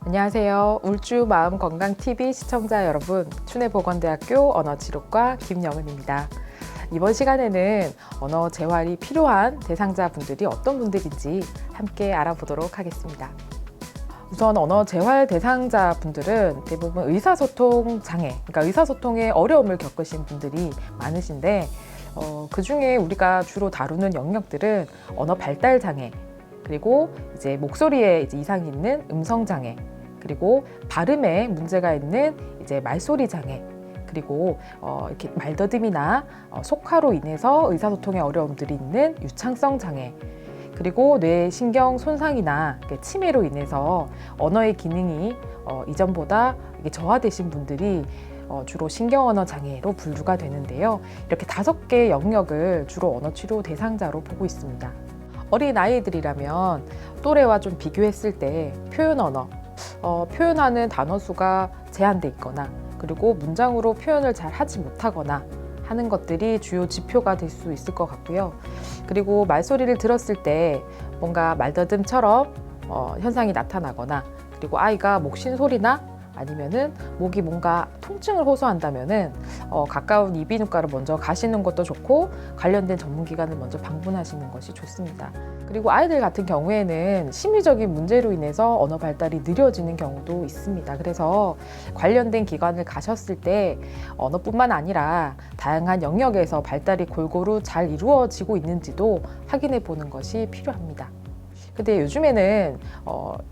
안녕하세요. 울주 마음건강TV 시청자 여러분, 춘해보건대학교 언어치료과 김영은입니다. 이번 시간에는 언어 재활이 필요한 대상자분들이 어떤 분들인지 함께 알아보도록 하겠습니다. 우선 언어 재활 대상자분들은 대부분 의사소통 장애, 그러니까 의사소통에 어려움을 겪으신 분들이 많으신데 그 중에 우리가 주로 다루는 영역들은 언어 발달 장애, 그리고 이제 목소리에 이제 이상이 있는 음성 장애, 그리고 발음에 문제가 있는 이제 말소리 장애, 그리고 이렇게 말더듬이나 속화로 인해서 의사소통에 어려움들이 있는 유창성 장애, 그리고 뇌신경 손상이나 치매로 인해서 언어의 기능이 이전보다 저하되신 분들이 주로 신경언어 장애로 분류가 되는데요. 이렇게 5개 영역을 주로 언어치료 대상자로 보고 있습니다. 어린 아이들이라면 또래와 좀 비교했을 때 표현 언어, 표현하는 단어 수가 제한돼 있거나, 그리고 문장으로 표현을 잘 하지 못하거나 하는 것들이 주요 지표가 될 수 있을 것 같고요. 그리고 말소리를 들었을 때 뭔가 말더듬처럼 현상이 나타나거나, 그리고 아이가 목신 소리나 아니면은 목이 뭔가 통증을 호소한다면은 가까운 이비인후과를 먼저 가시는 것도 좋고, 관련된 전문기관을 먼저 방문하시는 것이 좋습니다. 그리고 아이들 같은 경우에는 심리적인 문제로 인해서 언어 발달이 느려지는 경우도 있습니다. 그래서 관련된 기관을 가셨을 때 언어뿐만 아니라 다양한 영역에서 발달이 골고루 잘 이루어지고 있는지도 확인해 보는 것이 필요합니다. 근데 요즘에는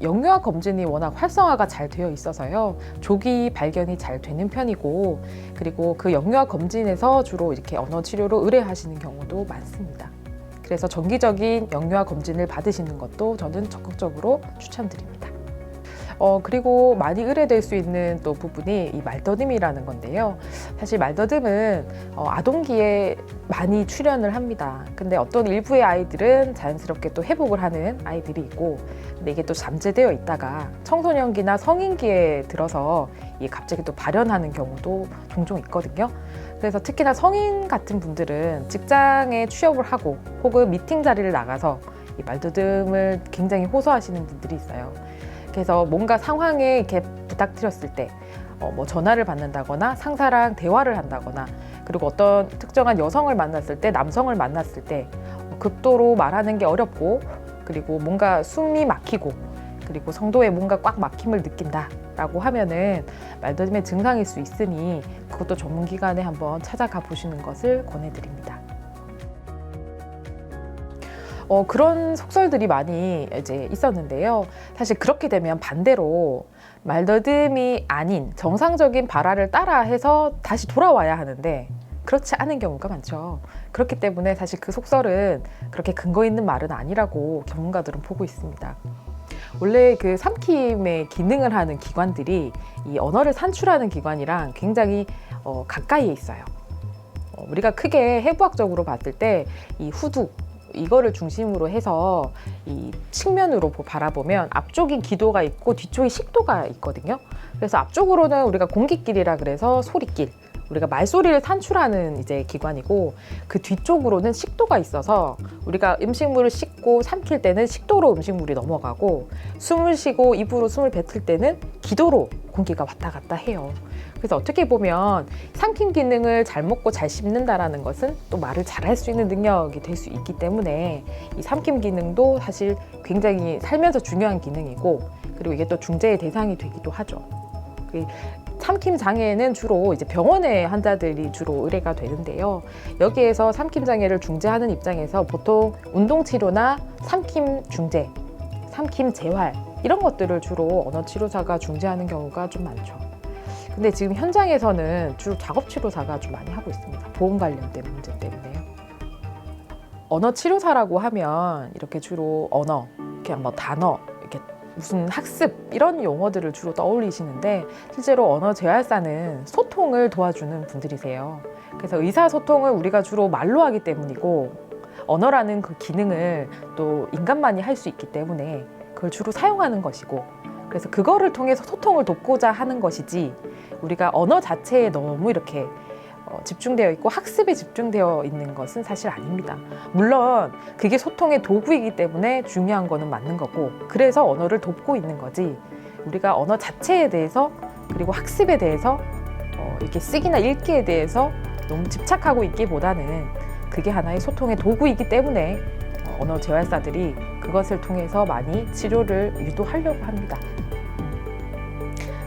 영유아 검진이 워낙 활성화가 잘 되어 있어서요, 조기 발견이 잘 되는 편이고, 그리고 그 영유아 검진에서 주로 이렇게 언어 치료로 의뢰하시는 경우도 많습니다. 그래서 정기적인 영유아 검진을 받으시는 것도 저는 적극적으로 추천드립니다. 그리고 많이 의뢰될 수 있는 또 부분이 이 말더듬이라는 건데요. 사실 말더듬은 아동기에 많이 출현을 합니다. 근데 어떤 일부의 아이들은 자연스럽게 또 회복을 하는 아이들이 있고, 근데 이게 또 잠재되어 있다가 청소년기나 성인기에 들어서 이게 갑자기 또 발현하는 경우도 종종 있거든요. 그래서 특히나 성인 같은 분들은 직장에 취업을 하고 혹은 미팅 자리를 나가서 이 말더듬을 굉장히 호소하시는 분들이 있어요. 그래서 뭔가 상황에 이렇게 부탁드렸을 때 뭐 전화를 받는다거나 상사랑 대화를 한다거나, 그리고 어떤 특정한 여성을 만났을 때, 남성을 만났을 때 극도로 말하는 게 어렵고, 그리고 뭔가 숨이 막히고, 그리고 성도에 뭔가 꽉 막힘을 느낀다라고 하면은 말더듬의 증상일 수 있으니 그것도 전문기관에 한번 찾아가 보시는 것을 권해드립니다. 그런 속설들이 많이 이제 있었는데요. 사실 그렇게 되면 반대로 말더듬이 아닌 정상적인 발화를 따라해서 다시 돌아와야 하는데 그렇지 않은 경우가 많죠. 그렇기 때문에 사실 그 속설은 그렇게 근거 있는 말은 아니라고 전문가들은 보고 있습니다. 원래 그 삼킴의 기능을 하는 기관들이 이 언어를 산출하는 기관이랑 굉장히 가까이에 있어요. 우리가 크게 해부학적으로 봤을 때 이 후두, 이거를 중심으로 해서 이 측면으로 바라보면 앞쪽이 기도가 있고 뒤쪽이 식도가 있거든요. 그래서 앞쪽으로는 우리가 공기길이라 그래서 소리길, 우리가 말소리를 산출하는 이제 기관이고, 그 뒤쪽으로는 식도가 있어서 우리가 음식물을 씹고 삼킬 때는 식도로 음식물이 넘어가고, 숨을 쉬고 입으로 숨을 뱉을 때는 기도로 공기가 왔다 갔다 해요. 그래서 어떻게 보면 삼킴 기능을 잘 먹고 잘 씹는다라는 것은 또 말을 잘할 수 있는 능력이 될 수 있기 때문에 이 삼킴 기능도 사실 굉장히 살면서 중요한 기능이고, 그리고 이게 또 중재의 대상이 되기도 하죠. 삼킴 장애는 주로 이제 병원의 환자들이 주로 의뢰가 되는데요. 여기에서 삼킴 장애를 중재하는 입장에서 보통 운동치료나 삼킴 중재, 삼킴 재활 이런 것들을 주로 언어치료사가 중재하는 경우가 좀 많죠. 근데 지금 현장에서는 주로 작업치료사가 좀 많이 하고 있습니다. 보험 관련된 문제 때문에요. 언어치료사라고 하면 이렇게 주로 언어, 그냥 뭐 단어, 이렇게 무슨 학습 이런 용어들을 주로 떠올리시는데, 실제로 언어 재활사는 소통을 도와주는 분들이세요. 그래서 의사소통을 우리가 주로 말로 하기 때문이고, 언어라는 그 기능을 또 인간만이 할 수 있기 때문에 그걸 주로 사용하는 것이고, 그래서 그거를 통해서 소통을 돕고자 하는 것이지, 우리가 언어 자체에 너무 이렇게 집중되어 있고 학습에 집중되어 있는 것은 사실 아닙니다. 물론 그게 소통의 도구이기 때문에 중요한 거는 맞는 거고, 그래서 언어를 돕고 있는 거지, 우리가 언어 자체에 대해서 그리고 학습에 대해서 이렇게 쓰기나 읽기에 대해서 너무 집착하고 있기보다는 그게 하나의 소통의 도구이기 때문에 언어 재활사들이 그것을 통해서 많이 치료를 유도하려고 합니다.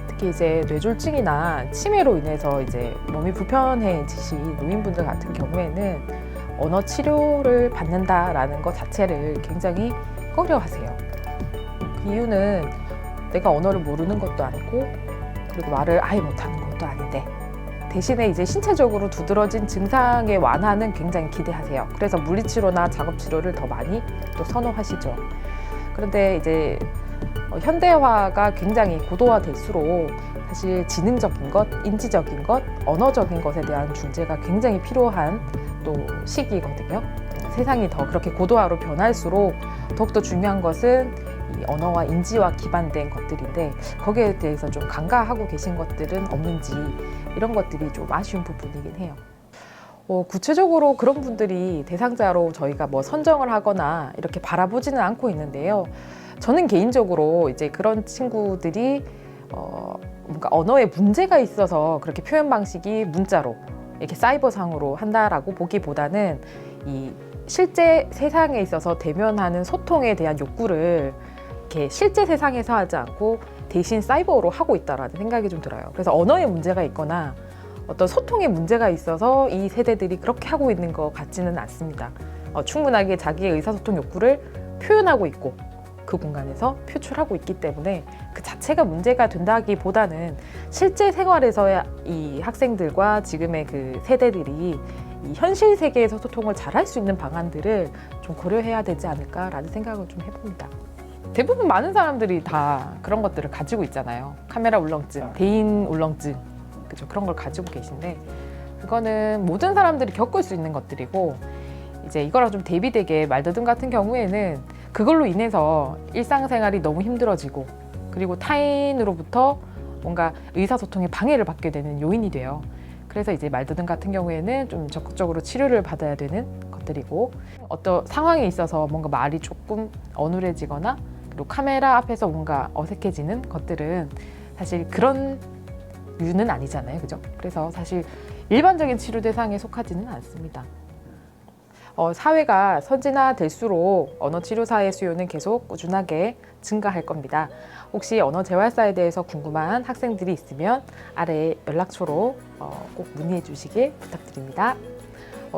특히 이제 뇌졸중이나 치매로 인해서 이제 몸이 불편해지신 노인분들 같은 경우에는 언어 치료를 받는다라는 것 자체를 굉장히 꺼려하세요. 그 이유는 내가 언어를 모르는 것도 아니고 그리고 말을 아예 못하는 것도 아닌데 대신에 이제 신체적으로 두드러진 증상의 완화는 굉장히 기대하세요. 그래서 물리치료나 작업치료를 더 많이 또 선호하시죠. 그런데 이제 현대화가 굉장히 고도화될수록 사실 지능적인 것, 인지적인 것, 언어적인 것에 대한 중재가 굉장히 필요한 또 시기거든요. 세상이 더 그렇게 고도화로 변할수록 더욱더 중요한 것은 이 언어와 인지와 기반된 것들인데 거기에 대해서 좀 간과하고 계신 것들은 없는지 이런 것들이 좀 아쉬운 부분이긴 해요. 구체적으로 그런 분들이 대상자로 저희가 뭐 선정을 하거나 이렇게 바라보지는 않고 있는데요. 저는 개인적으로 이제 그런 친구들이 뭔가 언어에 문제가 있어서 그렇게 표현 방식이 문자로 이렇게 사이버상으로 한다라고 보기보다는 이 실제 세상에 있어서 대면하는 소통에 대한 욕구를 이렇게 실제 세상에서 하지 않고 대신 사이버로 하고 있다라는 생각이 좀 들어요. 그래서 언어에 문제가 있거나 어떤 소통에 문제가 있어서 이 세대들이 그렇게 하고 있는 것 같지는 않습니다. 충분하게 자기의 의사소통 욕구를 표현하고 있고 그 공간에서 표출하고 있기 때문에 그 자체가 문제가 된다기보다는 실제 생활에서의 이 학생들과 지금의 그 세대들이 이 현실 세계에서 소통을 잘할 수 있는 방안들을 좀 고려해야 되지 않을까라는 생각을 좀 해봅니다. 대부분 많은 사람들이 다 그런 것들을 가지고 있잖아요. 카메라 울렁증, 대인 울렁증, 그죠? 그런 걸 가지고 계신데 그거는 모든 사람들이 겪을 수 있는 것들이고 이제 이거랑 좀 대비되게 말더듬 같은 경우에는 그걸로 인해서 일상생활이 너무 힘들어지고 그리고 타인으로부터 뭔가 의사소통에 방해를 받게 되는 요인이 돼요. 그래서 이제 말더듬 같은 경우에는 좀 적극적으로 치료를 받아야 되는 것들이고 어떤 상황에 있어서 뭔가 말이 조금 어눌해지거나 그리고 카메라 앞에서 뭔가 어색해지는 것들은 사실 그런 류는 아니잖아요. 그죠? 그래서 사실 일반적인 치료 대상에 속하지는 않습니다. 사회가 선진화될수록 언어치료사의 수요는 계속 꾸준하게 증가할 겁니다. 혹시 언어재활사에 대해서 궁금한 학생들이 있으면 아래 연락처로 꼭 문의해 주시길 부탁드립니다.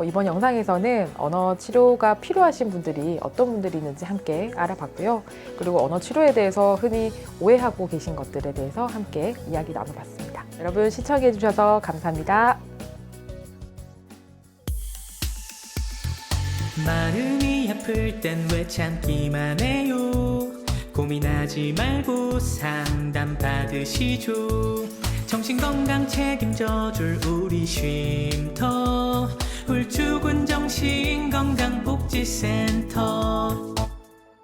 이번 영상에서는 언어치료가 필요하신 분들이 어떤 분들이 있는지 함께 알아봤고요. 그리고 언어치료에 대해서 흔히 오해하고 계신 것들에 대해서 함께 이야기 나눠봤습니다. 여러분 시청해 주셔서 감사합니다. 마음이 아플 땐 왜 참기만 해요. 고민하지 말고 상담 받으시죠. 정신건강 책임져줄 우리 쉼터 훌쭉은 정신건강복지센터.